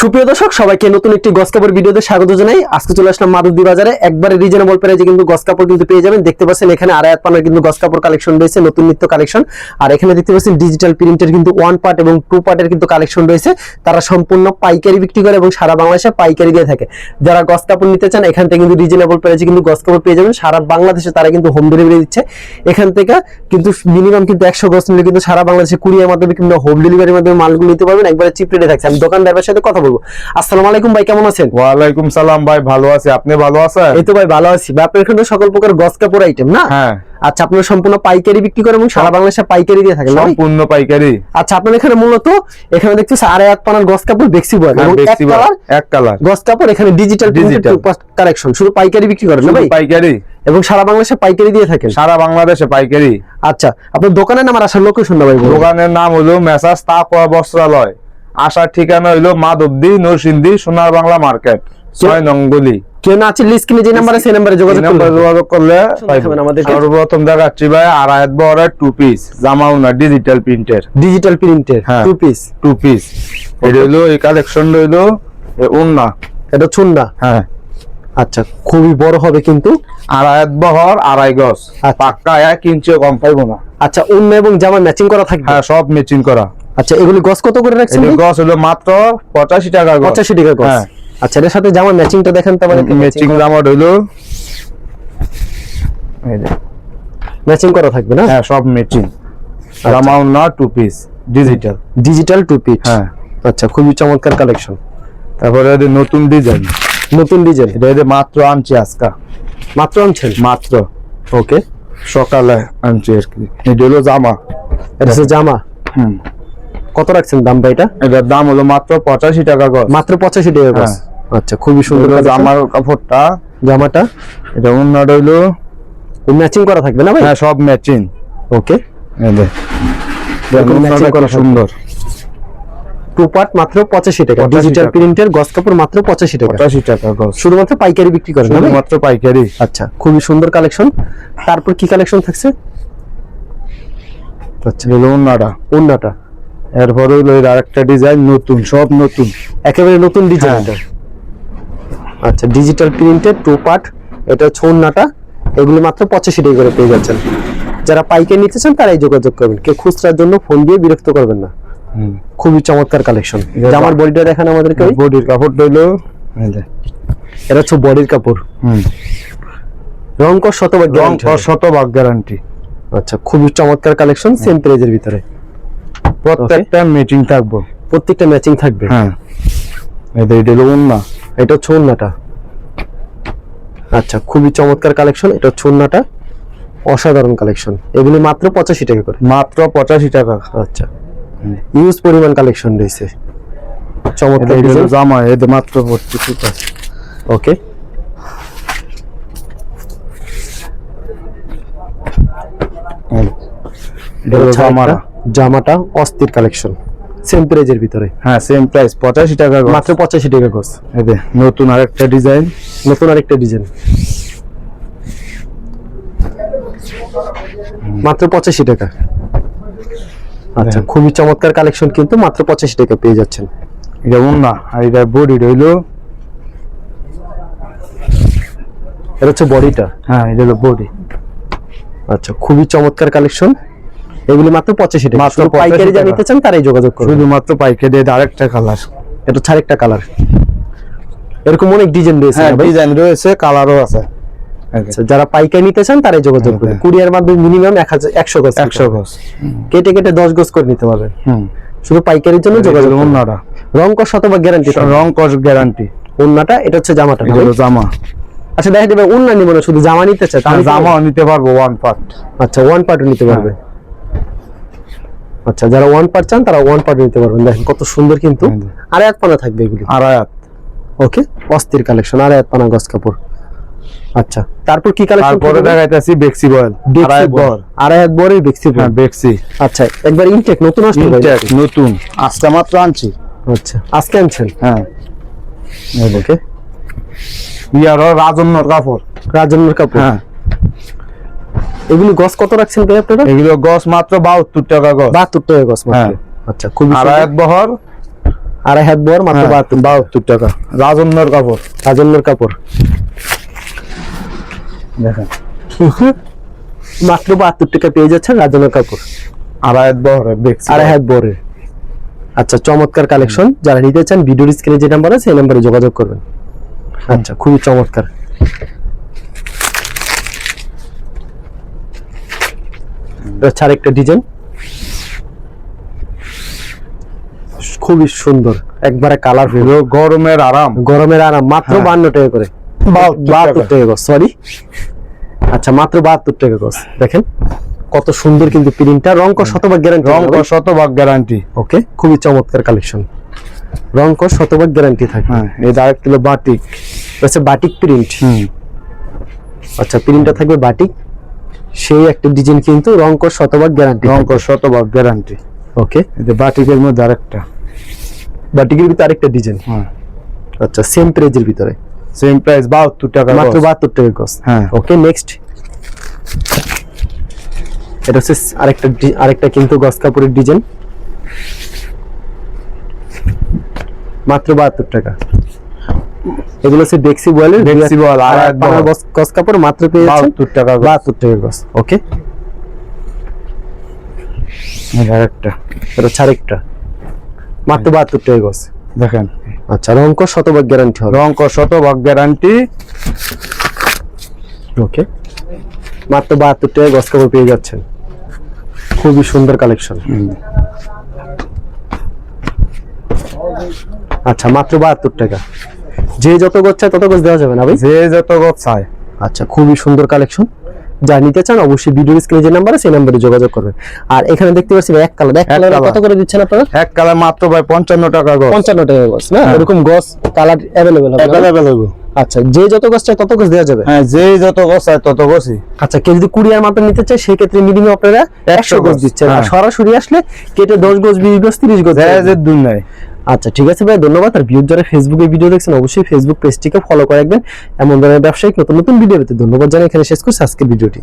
সুপ্রিয় দর্শক সবাইকে নতুন একটি গস কাপড় ভিডিওতে স্বাগত জানাই। আজকে চলে আসলাম মাধবদী বাজারে, একবারে রিজনেবল প্রাইসে কিন্তু গস কাপড় কিন্তু পেয়ে যাবেন। দেখতে পাচ্ছেন এখানে আড়াই হাত পানার কিন্তু গস কাপড় কালেকশন রয়েছে, নতুন নিত্য কালেকশন। আর এখানে দেখতে পাচ্ছেন ডিজিটাল প্রিন্টের কিন্তু 1 পার্ট এবং 2 পার্টের কিন্তু কালেকশন রয়েছে। তারা সম্পূর্ণ পাইকারি বিক্রি করে এবং সারা বাংলাদেশে পাইকারি দিয়ে থাকে। যারা গস কাপড় নিতে চান এখান থেকে কিন্তু রিজনেবল প্রাইসে কিন্তু গস কাপড় পেয়ে যাবেন। সারা বাংলাদেশে তারা কিন্তু হোম ডেলিভারি দিচ্ছে। এখান থেকে কিন্তু মিনিমাম কিন্তু 100 গস নিলে কিন্তু সারা বাংলাদেশে কুরিয়ার মাধ্যমে কিংবা হোম ডেলিভারির মাধ্যমে মালগুলো নিতে পারবেন। একবারে চিপ রেটে থাকছে। আমি দোকানদারের সাথে কথা বলবো। আসসালামু আলাইকুম ভাই, কেমন আছেন? ওয়ালাইকুম সালাম ভাই, ভালো আছি। আপনি ভালো আছেন? এই তো ভাই ভালো আছি। ভাই আপনার এখানে সকল প্রকার গস কাপড় আইটেম না? হ্যাঁ। আচ্ছা, আপনারা সম্পূর্ণ পাইকারি বিক্রি করেন এবং সারা বাংলাদেশে পাইকারি দিয়ে থাকেন? সম্পূর্ণ পাইকারি। আচ্ছা, আপনার এখানে মূলত এখানে দেখতেছি আড়াই হাত পানার গস কাপড় বেক্সি বয় এবং এক কালার গস কাপড়, এখানে ডিজিটাল কালেকশন। শুধু পাইকারি বিক্রি করেন না ভাই? পাইকারি এবং সারা বাংলাদেশে পাইকারি দিয়ে থাকেন? সারা বাংলাদেশে পাইকারি। আচ্ছা, আপনার দোকানের নাম আর আসার লোকেশন ভাই? দোকানের নাম হলো মেসার্স তাকওয়া বস্ত্রালয়। আসার ঠিকানা হইলো মাধবদী নরসিংদী সোনার বাংলা মার্কেট 6 নং গলি। কেউ না আছে স্ক্রিনে যে নাম্বারে সেই নাম্বারে যোগাযোগ করলে আমাদের সর্বপ্রথম দেখাচ্ছি ভাই আড়াই হাত বহরের 2 পিস জামাও না ডিজিটাল প্রিন্টের 2 পিস 2 পিস। এটা হলো এই কালেকশন হইলো ওন্না, এটা চুন্না। হ্যাঁ। আচ্ছা, খুবই বড় হবে কিন্তু আড়াই হাত বহর, আড়াই গজ, পাক্কা 1 ইঞ্চিও কম পাইবো না। আচ্ছা, ওন্না এবং জামা ম্যাচিং করা থাকবে? হ্যাঁ, সব ম্যাচিং করা। আচ্ছা, এগুলি গস কত করে রাখছেন? এই গজ হলো মাত্র 85 টাকা গজ। 85 টাকা গজ। হ্যাঁ। আচ্ছা, এর সাথে জামা ম্যাচিংটা দেখেন তো মানে ম্যাচিং জামা হলো এই যে ম্যাচিং করা থাকবে না? হ্যাঁ, সব ম্যাচিং। জামাও না 2 পিস ডিজিটাল 2 পিস। হ্যাঁ। আচ্ছা, খুবই চমৎকার কালেকশন। তারপরে এই নতুন ডিজাইন এটা মাত্র আনছি আজকে। মাত্র আনছেন? মাত্র। ওকে, সকালে আনছি আর কি। এটা হলো জামা। এটা হচ্ছে জামা। কত রাখছেন দাম ভাই? এটার দাম হলো মাত্র 85 টাকা গজ। মাত্র 85 টাকা গজ। আচ্ছা, খুবই সুন্দর জামার কাপড়টা। জামাটা এটা ওন্নাটা হইলো ম্যাচিং করা থাকবে না ভাই? হ্যাঁ, সব ম্যাচিং। ওকে, এই যে ম্যাচিং করা সুন্দর। 2 পার্ট মাত্র 85 টাকা। ডিজিটাল প্রিন্টের গস কাপড় মাত্র 85 টাকা। 85 টাকা গজ। শুধুমাত্র পাইকারি বিক্রি করেন? শুধুমাত্র পাইকারি। আচ্ছা, খুবই সুন্দর কালেকশন। তারপর কি কালেকশন থাকছে? আচ্ছা, হলো ওন্নাটা। এরপরে হলো এর আরেকটা ডিজাইন, নতুন, সব নতুন, একেবারে নতুন ডিজাইন। আচ্ছা, ডিজিটাল প্রিন্টের 2 পার্ট, এটা হচ্ছে ওন্নাটা। এগুলো মাত্র 85 টাকা করে পেয়ে যাচ্ছেন। যারা পাইকারি নিতে চান তারাই যোগাযোগ করবেন। কেউ খুচরার জন্য ফোন দিয়ে বিরক্ত করবেন না। খুবই চমৎকার কালেকশন। জামার বডিটা দেখান আমাদেরকে। বডির কাপড়টা হলো এটা হচ্ছে বডির কাপড়। রং কস শতভাগ গ্যারান্টি। আচ্ছা, খুবই চমৎকার কালেকশন, সেম প্রাইজের ভিতরে। প্রত্যেকটা ম্যাচিং থাকবে। প্রত্যেকটা ম্যাচিং থাকবে। হ্যাঁ, এটা হলো ওন্না। এটা হচ্ছে ওন্নাটা। আচ্ছা, খুবই চমৎকার কালেকশন। এটা হচ্ছে ওন্নাটা, অসাধারণ কালেকশন। এগুলো মাত্র 85 টাকা করে। মাত্র 85 টাকা। আচ্ছা, ইউজ পরিমাণ কালেকশন রয়েছে। চমৎকার ডিজাইন। জামা এতে মাত্র 25 টাকা। ওকে, জামাটা অস্থির কালেকশন, সেম প্রাইজের ভিতরে। হ্যাঁ, সেম প্রাইস 85 টাকা গজ। মাত্র 85 টাকা গজ। এতে নতুন আরেকটা ডিজাইন। মাত্র 85 টাকা। আচ্ছা, খুবই চমৎকার কালেকশন, কিন্তু মাত্র 85 টাকা পেয়ে যাচ্ছেন। এটা ওন্না আর এটা বডি হইলো। এটা হচ্ছে বডিটা। হ্যাঁ, এটা হলো বডি। আচ্ছা, খুবই চমৎকার কালেকশন। এগুলি মাত্র 85 টাকা। মাত্র পাইকারি যারা নিতে চান তারাই যোগাযোগ করুন। শুধুমাত্র পাইকারি। এটা আরেকটা কালার। এটা হচ্ছে আরেকটা কালার। এরকম অনেক ডিজাইন রয়েছে। হ্যাঁ, ডিজাইন রয়েছে, কালারও আছে। আচ্ছা, যারা পাইকারি নিতে চান তারাই যোগাযোগ করুন। কুরিয়ার মাধ্যমে মিনিমাম 100 গজ। 100 গজ কেটে 10 গজ করে নিতে পারবেন। শুধু পাইকারির জন্য যোগাযোগ করুন। ওন্নাটা রং কস শতভাগ গ্যারান্টি। রং কস গ্যারান্টি। ওন্নাটা, এটা হচ্ছে জামাটা। এটা হলো জামা। আচ্ছা, দেখা যাবে ওন্না নিব না, শুধু জামা নিতে চাই তাহলে জামাও নিতে পারবো 1 পার্ট। আচ্ছা, 1 পার্টও নিতে পারবে। আচ্ছা, যারা 1 পার্ট চান তারা 1 পার্ট নিতে পারবেন। দেখেন কত সুন্দর, কিন্তু আড়াই হাত পানা থাকবে এগুলি। আড়াই হাত। ওকে, অস্থির কালেকশন, আড়াই হাত পানা গস কাপড়। আচ্ছা, তারপর কি কালেকশন? তারপরে দেখাইতেছি বেক্সি বয়েল। আড়াই হাত বড়ই বেক্সি বয়েল। হ্যাঁ, বেক্সি। আচ্ছা, একবার ইনটেক নতুন আসছে? ইনটেক নতুন, আজকে মাত্র আনছি। আচ্ছা, আজকে আনছেন? হ্যাঁ। ওকে, ইয়ার রাজন্যর কাপড়। হ্যাঁ। এগুলো গস কত রাখছেন ভাই আপনারা? এগুলো গস মাত্র 72 টাকা গস। 72 টাকা গস মাত্র। আচ্ছা, খুবই আড়াই হাত বহর, আড়াই হাত বহর, মাত্র 72 টাকা। রাজন্যর কাপড়, রাজন্যর কাপড় দেখেন মাত্র 72 টাকা পেয়ে যাচ্ছেন রাজন্যর কাপড়, আড়াই হাত বহরের দেখছি। আড়াই হাত বহরের। আচ্ছা, চমৎকার কালেকশন। যারা নিতে চান ভিডিওর স্ক্রিনে যে নাম্বার আছে সেই নাম্বারে যোগাযোগ করবেন। আচ্ছা, খুবই চমৎকার। আচ্ছা, আরেকটা ডিজাইন খুবই সুন্দর, একবারে কালারফুল, এগুলো গরমের আরাম। গরমের আরাম, মাত্র হ্যাঁ। 52 টাকা করে। 72 টাকা গজ, সরি। আচ্ছা, মাত্র 72 টাকা গজ। দেখেন কত সুন্দর কিন্তু প্রিন্টটা, রং কস শতভাগ গ্যারান্টি, রং শতভাগ গ্যারান্টি। ওকে, খুবই চমৎকার কালেকশন, রং কস শতভাগ গ্যারান্টি থাকে। হ্যাঁ, এই আরেকটা হলো বাটিক। আচ্ছা, বাটিক প্রিন্ট। আচ্ছা, প্রিন্টটা থাকবে বাটিক, সেই একটা ডিজাইন, কিন্তু রং কস শতভাগ গ্যারান্টি, রং শতভাগ গ্যারান্টি। ওকে, এই যে বাটিকের মধ্যে আরেকটা, বাটিকের ভিতরে আরেকটা ডিজাইন। হ্যাঁ আচ্ছা, সেম প্রাইজের ভিতরে, সেম প্রাইস 72 টাকা মাত্র গজ। 72 টাকা গজ। হ্যাঁ। ওকে, নেক্সট এটা হচ্ছে আরেকটা কিন্তু গজ কাপড়ের ডিজাইন, মাত্র 72 টাকা। এগুলো হচ্ছে ডেক্সি বয়েলের, ডেক্সি বয়েল, আর আড়াই বহর। গজ কাপড়, মাত্র পেয়ে যাচ্ছেন 72 টাকা গজ। 72 টাকা গজ। ওকে, এই আরেকটা, এটা হচ্ছে আরেকটা, মাত্র 72 টাকা গজ। দেখেন আচ্ছা, রং কস শতভাগ গ্যারান্টি হবে। রং শতভাগ গ্যারান্টি। ওকে, মাত্র 72 টাকা গজ কাপড় পেয়ে যাচ্ছেন, খুবই সুন্দর কালেকশন। আচ্ছা, মাত্র 72 টাকা। যে যত গজ চায় তত গজ দেওয়া যাবে না ভাই? যে যত গজ চায়। আচ্ছা, খুবই সুন্দর কালেকশন। যা নিতে চান অবশ্যই ভিডিওর স্ক্রিনে যে নাম্বার আছে সেই নাম্বারে যোগাযোগ করবেন। আর এখানে দেখতে পাচ্ছি এক কালার, এক কালার কালার। কত করে দিচ্ছেন আপনারা? এক কালার মাত্র ভাই 55 টাকা গজ। 55 টাকা গজ না? হ্যাঁ। এরকম গজ কালার अवेलेबल হবে না? अवेलेबल হবে। আচ্ছা, যে যত গজ চায় তত গজ দেওয়া যাবে? হ্যাঁ, যে যত গজ চায় তত গজই। আচ্ছা, কেউ যদি কুরিয়ার মাধ্যমে নিতে চায় সেই ক্ষেত্রে মিনিমাম আপনারা 100 গজ দিচ্ছেন, আর হ্যাঁ। সরাসরি আসলে কেটে 10 গজ, 20 গজ, 30 গজ দেওয়া যে দুন নাই। আচ্ছা, ঠিক আছে ভাই, ধন্যবাদ। আর ভিউজ যারা ফেসবুকে ভিডিও দেখছেন অবশ্যই ফেসবুক পেজটিকে ফলো করে রাখবেন এমন ধরনের ব্যবসায়িক নতুন নতুন ভিডিও পেতে। ধন্যবাদ জানাই এখানে শেষ করছি আজকের ভিডিওটি।